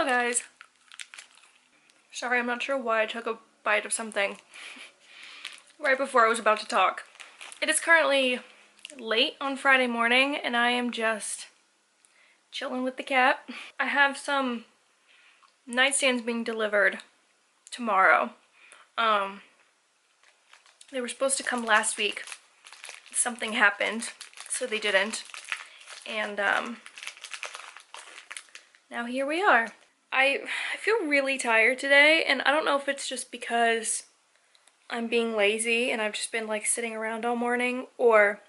Hello guys. Sorry, I'm not sure why I took a bite of something right before I was about to talk. It is currently late on Friday morning and I am just chilling with the cat. I have some nightstands being delivered tomorrow. They were supposed to come last week. Something happened, so they didn't. And now here we are. I feel really tired today, and I don't know if it's just because I'm being lazy and I've just been like sitting around all morning, or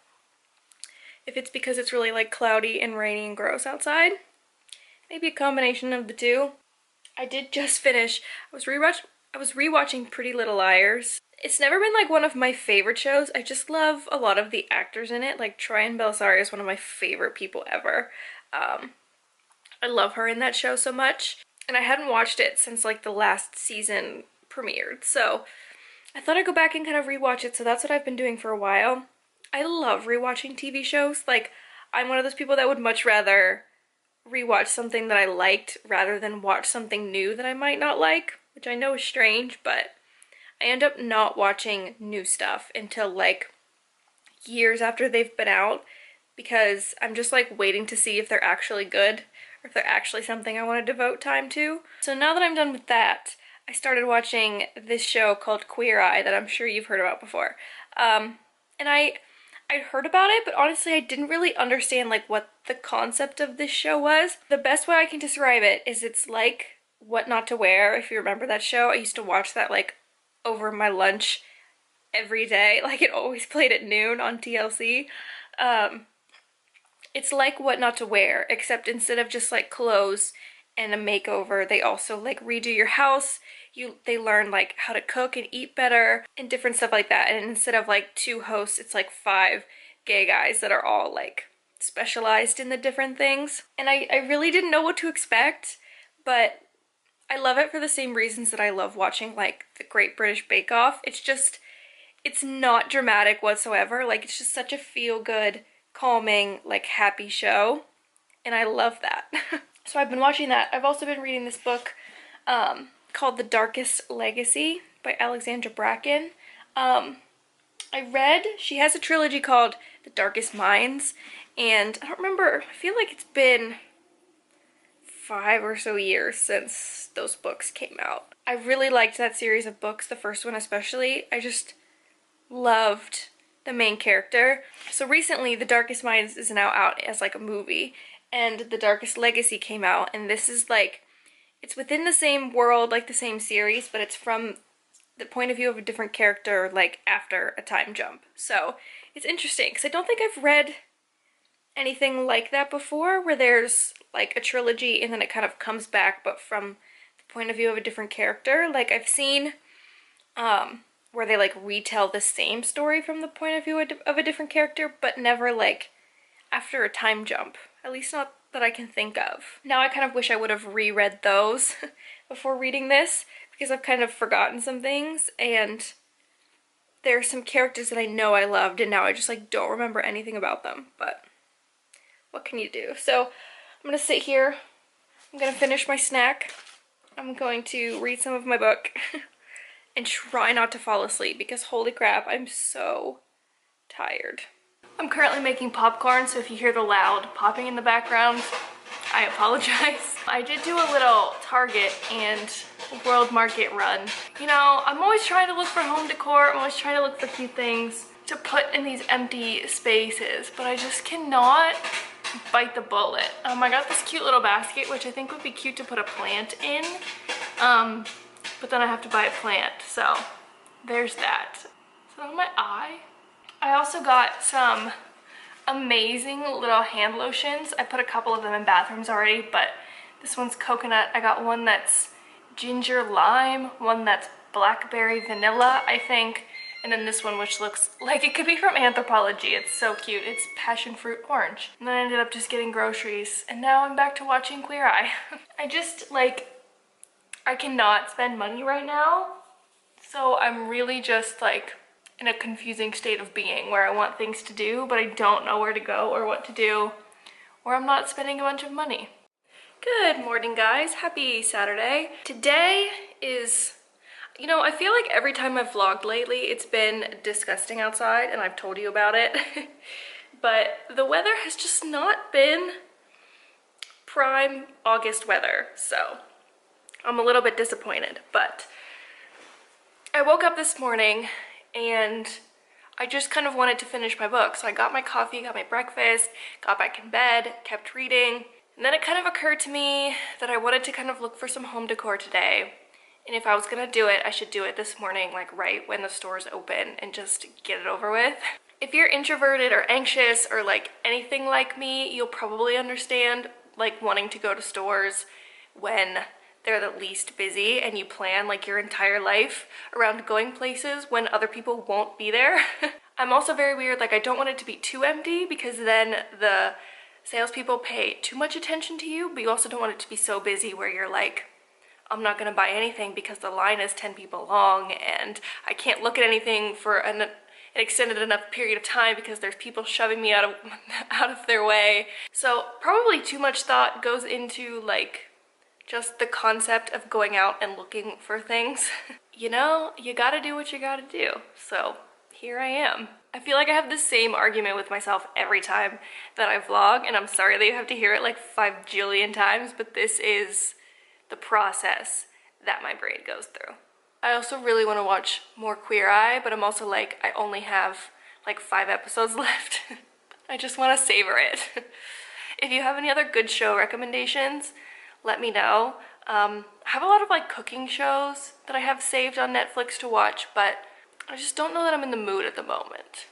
if it's because it's really like cloudy and rainy and gross outside. Maybe a combination of the two. I did just finish, I was rewatching Pretty Little Liars. It's never been like one of my favorite shows. I just love a lot of the actors in it. Like Troian Bellisario is one of my favorite people ever. I love her in that show so much. And I hadn't watched it since like the last season premiered. So I thought I'd go back and kind of rewatch it. So that's what I've been doing for a while. I love rewatching TV shows. Like, I'm one of those people that would much rather rewatch something that I liked rather than watch something new that I might not like, which I know is strange, but I end up not watching new stuff until like years after they've been out, because I'm just like waiting to see if they're actually good or if they're actually something I want to devote time to. So now that I'm done with that, I started watching this show called Queer Eye that I'm sure you've heard about before. And I'd heard about it, but honestly I didn't really understand like what the concept of this show was. The best way I can describe it is it's like What Not to Wear, if you remember that show. I used to watch that like over my lunch every day. Like, it always played at noon on TLC. It's like What Not to Wear, except instead of just like clothes and a makeover, they also like redo your house. They learn like how to cook and eat better and different stuff like that. And instead of like 2 hosts, it's like 5 gay guys that are all like specialized in the different things. And I really didn't know what to expect, but I love it for the same reasons that I love watching like the Great British Bake Off. It's not dramatic whatsoever. Like, it's just such a feel-good, calming, like happy show. And I love that. So I've been watching that. I've also been reading this book called The Darkest Legacy by Alexandra Bracken. She has a trilogy called The Darkest Minds, and I don't remember, I feel like it's been 5 or so years since those books came out. I really liked that series of books, the first one especially. I just loved the main character. So recently The Darkest Minds is now out as like a movie, and The Darkest Legacy came out, and this is like, it's within the same world, like the same series, but it's from the point of view of a different character, like after a time jump. So it's interesting, because I don't think I've read anything like that before, where there's like a trilogy and then it kind of comes back, but from the point of view of a different character. Like, I've seen where they like retell the same story from the point of view of a different character, but never like after a time jump. At least not that I can think of. Now I kind of wish I would have reread those before reading this, because I've kind of forgotten some things, and there are some characters that I know I loved and now I just like don't remember anything about them, but what can you do? So I'm gonna sit here, I'm gonna finish my snack, I'm going to read some of my book and try not to fall asleep, because holy crap, I'm so tired. I'm currently making popcorn, so if you hear the loud popping in the background, I apologize. I did do a little Target and World Market run. You know, I'm always trying to look for home decor, I'm always trying to look for cute things to put in these empty spaces, but I just cannot bite the bullet. I got this cute little basket, which I think would be cute to put a plant in, but then I have to buy a plant, so there's that. Is that on my eye? I also got some amazing little hand lotions. I put a couple of them in bathrooms already, but this one's coconut. I got one that's ginger lime, one that's blackberry vanilla, I think, and then this one which looks like it could be from Anthropology. It's so cute. It's passion fruit orange. And then I ended up just getting groceries, and now I'm back to watching Queer Eye. I just like, I cannot spend money right now, so I'm really just like in a confusing state of being where I want things to do, but I don't know where to go or what to do, or I'm not spending a bunch of money. Good morning, guys. Happy Saturday. Today is, I feel like every time I've vlogged lately, it's been disgusting outside, and I've told you about it. But the weather has just not been prime August weather, so I'm a little bit disappointed. But I woke up this morning and I just kind of wanted to finish my book. So I got my coffee, got my breakfast, got back in bed, kept reading. And then it kind of occurred to me that I wanted to kind of look for some home decor today. And if I was gonna do it, I should do it this morning, like right when the stores open, and just get it over with. If you're introverted or anxious or like anything like me, you'll probably understand like wanting to go to stores when they're the least busy and you plan like your entire life around going places when other people won't be there. I'm also very weird, like I don't want it to be too empty because then the salespeople pay too much attention to you, but you also don't want it to be so busy where you're like, I'm not gonna buy anything because the line is 10 people long and I can't look at anything for an extended enough period of time because there's people shoving me out of their way. So probably too much thought goes into like just the concept of going out and looking for things. You gotta do what you gotta do. So here I am. I feel like I have the same argument with myself every time that I vlog, and I'm sorry that you have to hear it like 5 jillion times, but this is the process that my brain goes through. I also really want to watch more Queer Eye, but I'm also like, I only have like 5 episodes left. I just want to savor it. If you have any other good show recommendations, let me know. I have a lot of like cooking shows that I have saved on Netflix to watch, but I just don't know that I'm in the mood at the moment.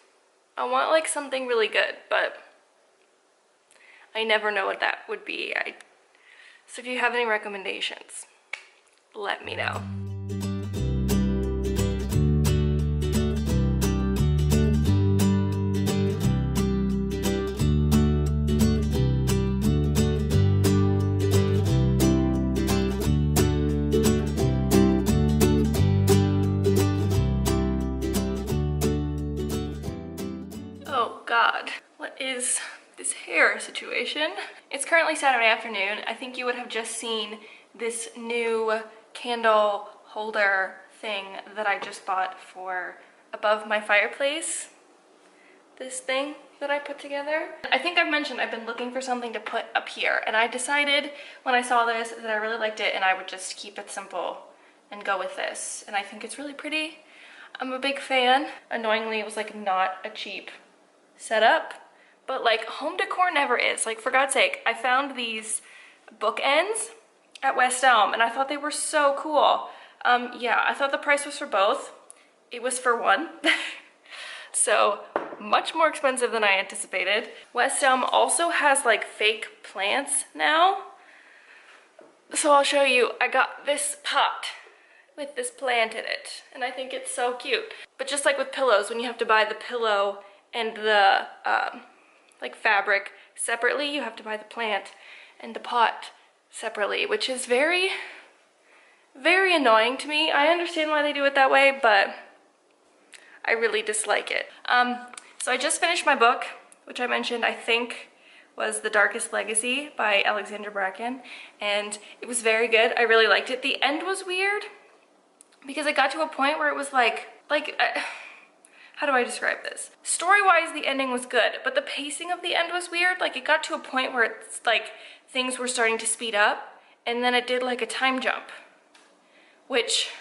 I want like something really good, but I never know what that would be. So if you have any recommendations, let me know. What is this hair situation? It's currently Saturday afternoon. I think you would have just seen this new candle holder thing that I just bought for above my fireplace. This thing that I put together. I think I've mentioned I've been looking for something to put up here, and I decided when I saw this that I really liked it and I would just keep it simple and go with this. And I think it's really pretty. I'm a big fan. Annoyingly, it was like not a cheap setup, but like home decor never is. Like, for God's sake, I found these bookends at West Elm and I thought they were so cool. Yeah, I thought the price was for both. It was for one. So much more expensive than I anticipated. West Elm also has like fake plants now. So I'll show you. I got this pot with this plant in it and I think it's so cute. But just like with pillows, when you have to buy the pillow and the like fabric separately, you have to buy the plant and the pot separately, which is very, very annoying to me. I understand why they do it that way, but I really dislike it. So I just finished my book, which I mentioned I think was The Darkest Legacy by Alexandra Bracken, and it was very good. I really liked it. The end was weird because it got to a point where it was how do I describe this? Story-wise, the ending was good, but the pacing of the end was weird. Like, it got to a point where it's like things were starting to speed up, and then it did like a time jump, which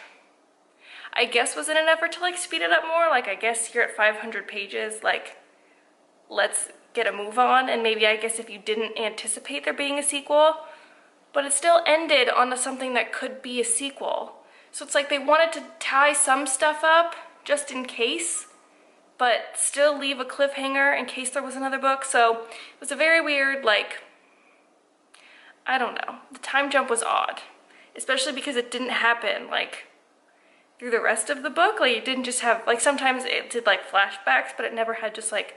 I guess was in an effort to like speed it up more. Like, I guess you're at 500 pages, like, let's get a move on. And maybe, I guess, if you didn't anticipate there being a sequel, but it still ended on something that could be a sequel. So it's like they wanted to tie some stuff up just in case, but still leave a cliffhanger in case there was another book. So it was a very weird, like, I don't know. The time jump was odd, especially because it didn't happen like through the rest of the book. Like, it didn't just have, like, sometimes it did like flashbacks, but it never had just like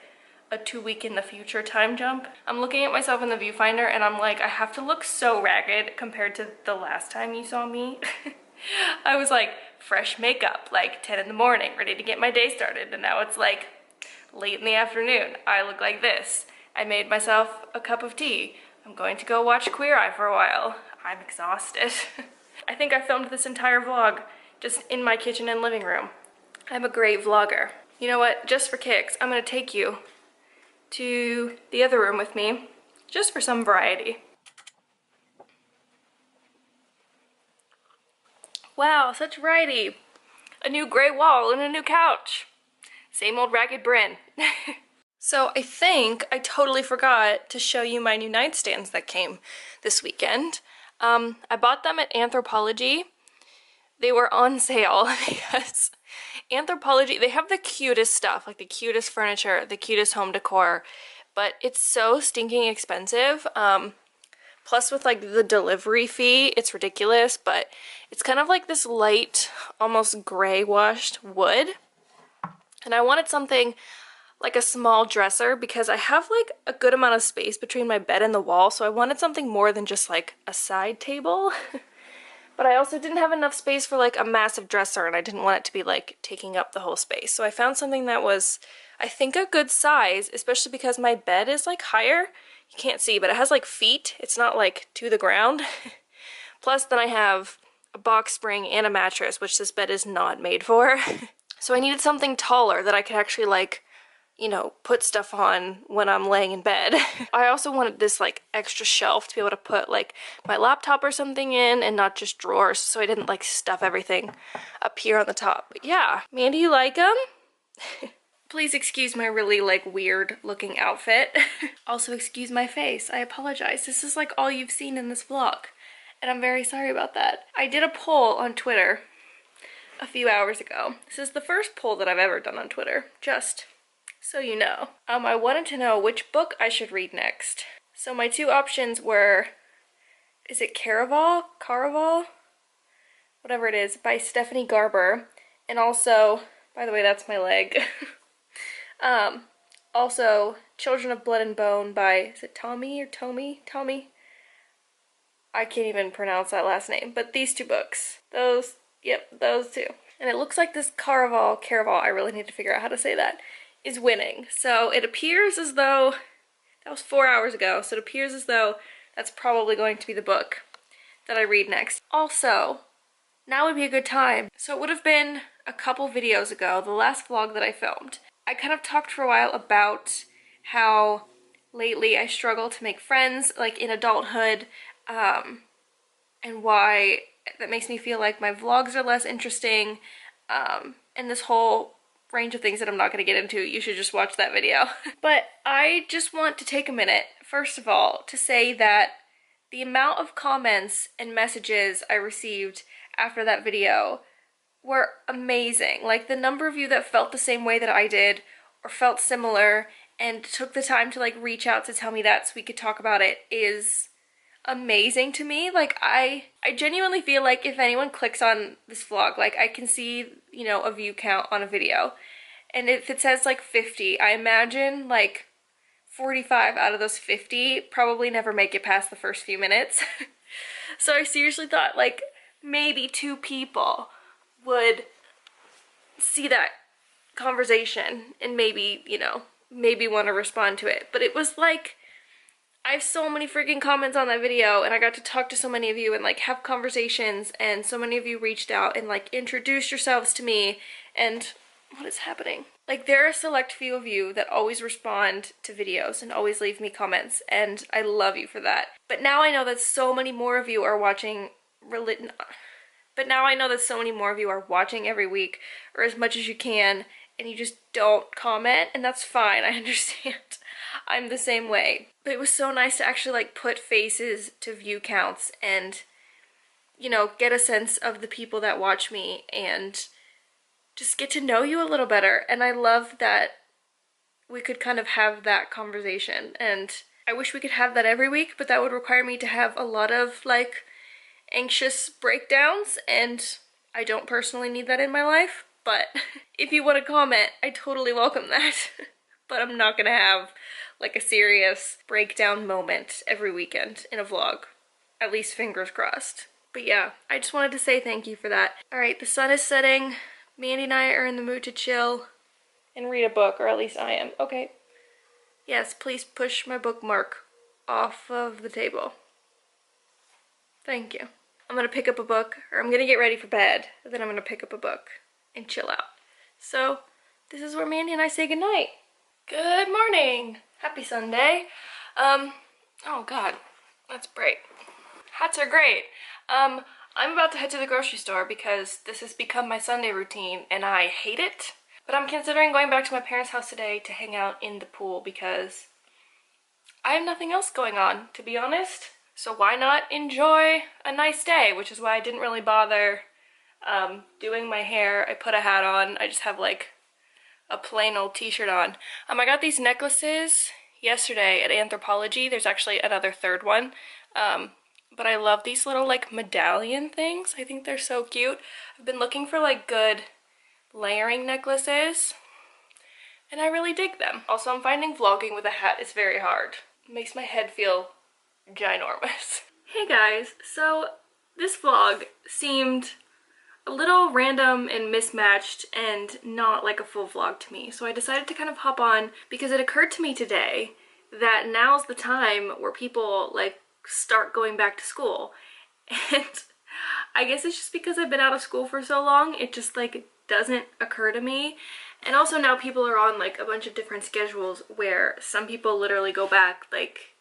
a 2-week in the future time jump. I'm looking at myself in the viewfinder and I'm like, I have to look so ragged compared to the last time you saw me. I was like fresh makeup, like 10 in the morning, ready to get my day started, and now it's like late in the afternoon. I look like this. I made myself a cup of tea. I'm going to go watch Queer Eye for a while. I'm exhausted. I think I filmed this entire vlog just in my kitchen and living room. I'm a great vlogger. You know what? Just for kicks, I'm gonna take you to the other room with me, just for some variety. Wow, such variety. A new gray wall and a new couch. Same old ragged Bryn. So I think I totally forgot to show you my new nightstands that came this weekend. I bought them at Anthropologie. They were on sale because Anthropologie, they have the cutest stuff, like the cutest furniture, the cutest home decor, but it's so stinking expensive. Plus with like the delivery fee, it's ridiculous, but it's kind of like this light, almost gray washed wood. And I wanted something like a small dresser because I have like a good amount of space between my bed and the wall, so I wanted something more than just like a side table. But I also didn't have enough space for like a massive dresser, and I didn't want it to be like taking up the whole space. So I found something that was, I think, a good size, especially because my bed is like higher. You can't see, but it has like feet. It's not like to the ground. Plus then I have a box spring and a mattress, which this bed is not made for. So I needed something taller that I could actually like, you know, put stuff on when I'm laying in bed. I also wanted this like extra shelf to be able to put like my laptop or something in and not just drawers, so I didn't like stuff everything up here on the top. But yeah, Mandy, you like them? Please excuse my really like weird looking outfit. Also excuse my face, I apologize. This is like all you've seen in this vlog, and I'm very sorry about that. I did a poll on Twitter a few hours ago. This is the first poll that I've ever done on Twitter, just so you know. I wanted to know which book I should read next. So my two options were, is it Caraval? Whatever it is, by Stephanie Garber. And also, by the way, that's my leg. Also, Children of Blood and Bone by, is it Tommy or Tommy? Tommy? I can't even pronounce that last name, but these two books. Those, yep, those two. And it looks like this Caraval, I really need to figure out how to say that, is winning. So it appears as though, that was 4 hours ago, so it appears as though that's probably going to be the book that I read next. Also, now would be a good time. So it would have been a couple videos ago, the last vlog that I filmed. I kind of talked for a while about how lately I struggle to make friends, like in adulthood, and why that makes me feel like my vlogs are less interesting, and this whole range of things that I'm not going to get into. You should just watch that video. But I just want to take a minute, first of all, to say that the amount of comments and messages I received after that video were amazing. Like the number of you that felt the same way that I did or felt similar and took the time to like reach out to tell me that so we could talk about it is amazing to me. Like I genuinely feel like if anyone clicks on this vlog, like I can see, you know, a view count on a video, and if it says like 50, I imagine like 45 out of those 50 probably never make it past the first few minutes. So I seriously thought like maybe 2 people would see that conversation and maybe, you know, maybe want to respond to it. But it was like, I have so many freaking comments on that video, and I got to talk to so many of you and like have conversations, and so many of you reached out and like introduced yourselves to me. And what is happening? Like there are a select few of you that always respond to videos and always leave me comments, and I love you for that. But now I know that so many more of you are watching every week, or as much as you can, and you just don't comment, and that's fine, I understand. I'm the same way. But it was so nice to actually like put faces to view counts and, you know, get a sense of the people that watch me and just get to know you a little better. And I love that we could kind of have that conversation, and I wish we could have that every week, but that would require me to have a lot of like anxious breakdowns, and I don't personally need that in my life. But if you want to comment, I totally welcome that. But I'm not gonna have like a serious breakdown moment every weekend in a vlog. At least fingers crossed. But yeah, I just wanted to say thank you for that. Alright, the sun is setting. Mandy and I are in the mood to chill and read a book, or at least I am. Okay. Yes, please push my bookmark off of the table. Thank you. I'm gonna pick up a book, or I'm gonna get ready for bed, and then I'm gonna pick up a book and chill out. So this is where Mandy and I say goodnight. Good morning. Happy Sunday. Oh God, that's bright. Hats are great. I'm about to head to the grocery store because this has become my Sunday routine and I hate it. But I'm considering going back to my parents' house today to hang out in the pool because I have nothing else going on, to be honest. So why not enjoy a nice day, which is why I didn't really bother doing my hair. I put a hat on. I just have like a plain old t-shirt on. I got these necklaces yesterday at Anthropologie. There's actually another third one. But I love these little like medallion things. I think they're so cute. I've been looking for like good layering necklaces and I really dig them. Also, I'm finding vlogging with a hat is very hard. It makes my head feel ginormous. Hey guys, so this vlog seemed a little random and mismatched and not like a full vlog to me. So I decided to kind of hop on because it occurred to me today that now's the time where people like start going back to school. And I guess it's just because I've been out of school for so long, it just like doesn't occur to me. And also now people are on like a bunch of different schedules where some people literally go back like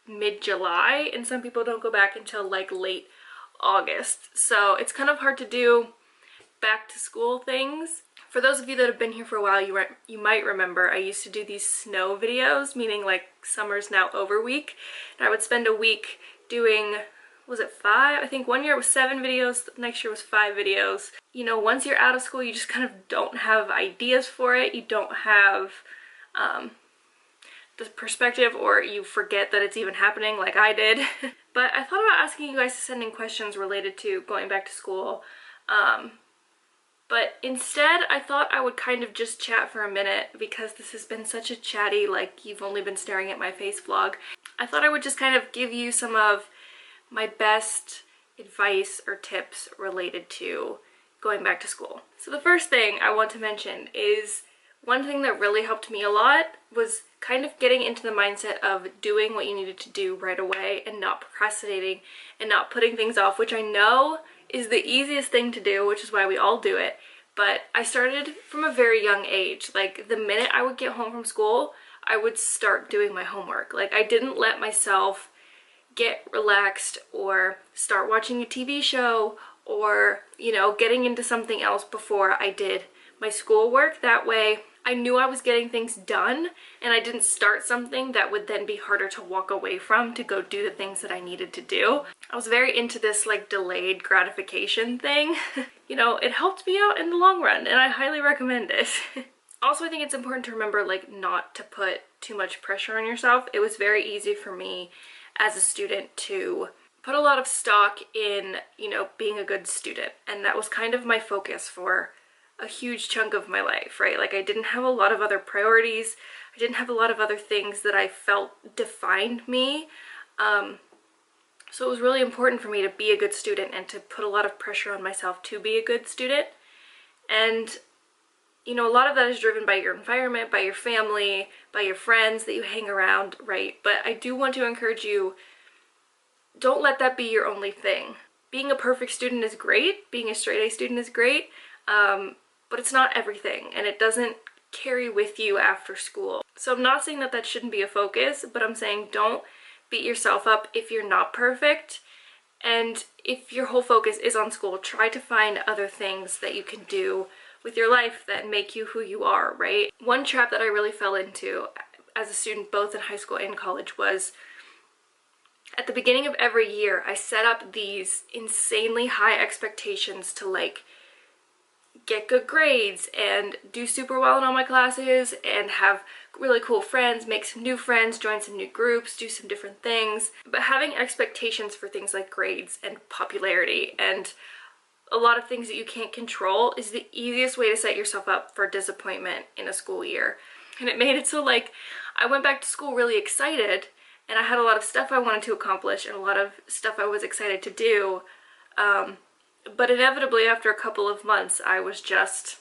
mid-July and some people don't go back until like late August. So it's kind of hard to do back to school things. For those of you that have been here for a while, you might remember I used to do these snow videos, meaning like summer's now over week. And I would spend a week doing, was it 5? I think one year it was 7 videos, next year was 5 videos. You know, once you're out of school, you just kind of don't have ideas for it. You don't have the perspective, or you forget that it's even happening like I did. But I thought about asking you guys to send in questions related to going back to school. But instead, I thought I would kind of just chat for a minute because this has been such a chatty, like you've only been staring at my face vlog. I thought I would just kind of give you some of my best advice or tips related to going back to school. So the first thing I want to mention is one thing that really helped me a lot was kind of getting into the mindset of doing what you needed to do right away and not procrastinating and not putting things off, which I know is the easiest thing to do, which is why we all do it. But I started from a very young age. Like the minute I would get home from school, I would start doing my homework. Like I didn't let myself get relaxed or start watching a TV show or, you know, getting into something else before I did my schoolwork. That way I knew I was getting things done and I didn't start something that would then be harder to walk away from to go do the things that I needed to do. I was very into this like delayed gratification thing. You know, it helped me out in the long run and I highly recommend it. Also, I think it's important to remember like not to put too much pressure on yourself. It was very easy for me as a student to put a lot of stock in, you know, being a good student, and that was kind of my focus for a huge chunk of my life, right? Like I didn't have a lot of other priorities. I didn't have a lot of other things that I felt defined me. So it was really important for me to be a good student and to put a lot of pressure on myself to be a good student. And, you know, a lot of that is driven by your environment, by your family, by your friends that you hang around, right? But I do want to encourage you, don't let that be your only thing. Being a perfect student is great. Being a straight A student is great. But it's not everything, and it doesn't carry with you after school. So I'm not saying that that shouldn't be a focus, but I'm saying don't beat yourself up if you're not perfect. And if your whole focus is on school, try to find other things that you can do with your life that make you who you are, right? One trap that I really fell into as a student, both in high school and college, was at the beginning of every year, I set up these insanely high expectations to like get good grades and do super well in all my classes and have really cool friends, make some new friends, join some new groups, do some different things. But having expectations for things like grades and popularity and a lot of things that you can't control is the easiest way to set yourself up for disappointment in a school year. And it made it so like I went back to school really excited and I had a lot of stuff I wanted to accomplish and a lot of stuff I was excited to do. But inevitably after a couple of months I was just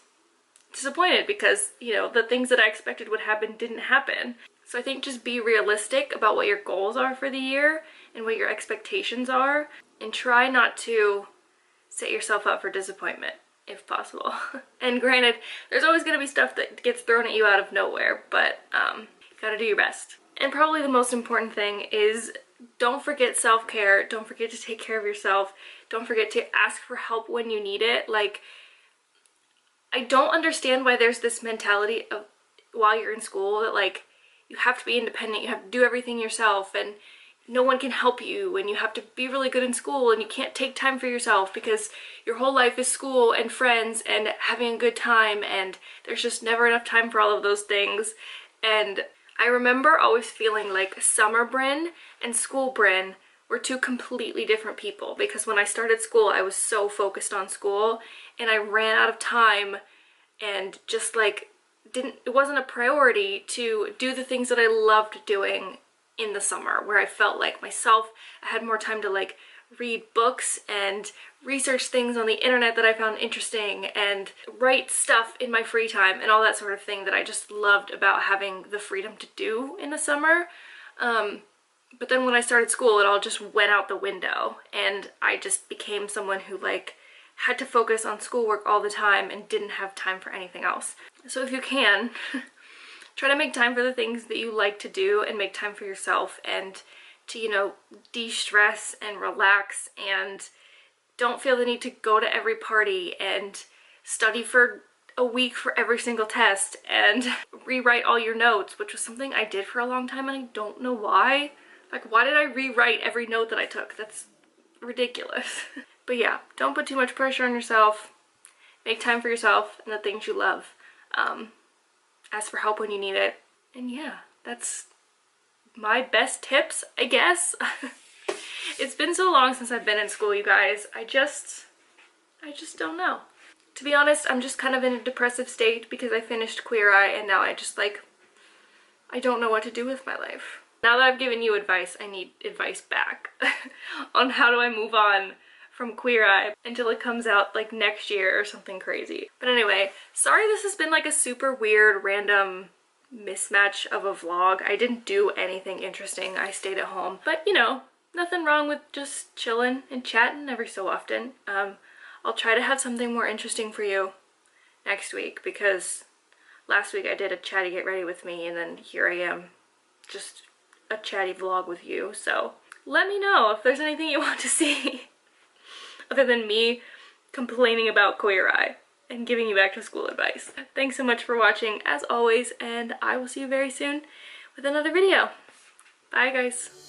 disappointed because, you know, the things that I expected would happen didn't happen. So I think just be realistic about what your goals are for the year and what your expectations are, and try not to set yourself up for disappointment if possible. And granted, there's always going to be stuff that gets thrown at you out of nowhere, but you gotta do your best. And probably the most important thing is don't forget self-care. Don't forget to take care of yourself. Don't forget to ask for help when you need it. Like, I don't understand why there's this mentality of while you're in school that like you have to be independent, you have to do everything yourself, and no one can help you, and you have to be really good in school, and you can't take time for yourself because your whole life is school and friends and having a good time, and there's just never enough time for all of those things. And I remember always feeling like summer Bryn and school Bryn were two completely different people, because when I started school I was so focused on school and I ran out of time and just like it wasn't a priority to do the things that I loved doing in the summer, where I felt like myself. I had more time to like read books and research things on the internet that I found interesting and write stuff in my free time and all that sort of thing that I just loved about having the freedom to do in the summer. But then when I started school, it all just went out the window, and I just became someone who like had to focus on schoolwork all the time and didn't have time for anything else. So if you can, try to make time for the things that you like to do and make time for yourself, and to, you know, de-stress and relax, and don't feel the need to go to every party and study for a week for every single test and rewrite all your notes, which was something I did for a long time and I don't know why. Like, why did I rewrite every note that I took? That's ridiculous. But yeah, don't put too much pressure on yourself. Make time for yourself and the things you love. Ask for help when you need it. And yeah, that's my best tips, I guess. It's been so long since I've been in school, you guys. I just don't know. To be honest, I'm just kind of in a depressive state because I finished Queer Eye and now I just like, I don't know what to do with my life. Now that I've given you advice, I need advice back on how do I move on from Queer Eye until it comes out like next year or something crazy. But anyway, sorry this has been like a super weird random mismatch of a vlog. I didn't do anything interesting. I stayed at home, but you know, nothing wrong with just chilling and chatting every so often. I'll try to have something more interesting for you next week, because last week I did a chatty get ready with me and then here I am, just a chatty vlog with you. So let me know if there's anything you want to see other than me complaining about Queer Eye and giving you back to school advice. Thanks so much for watching as always, and I will see you very soon with another video. Bye guys.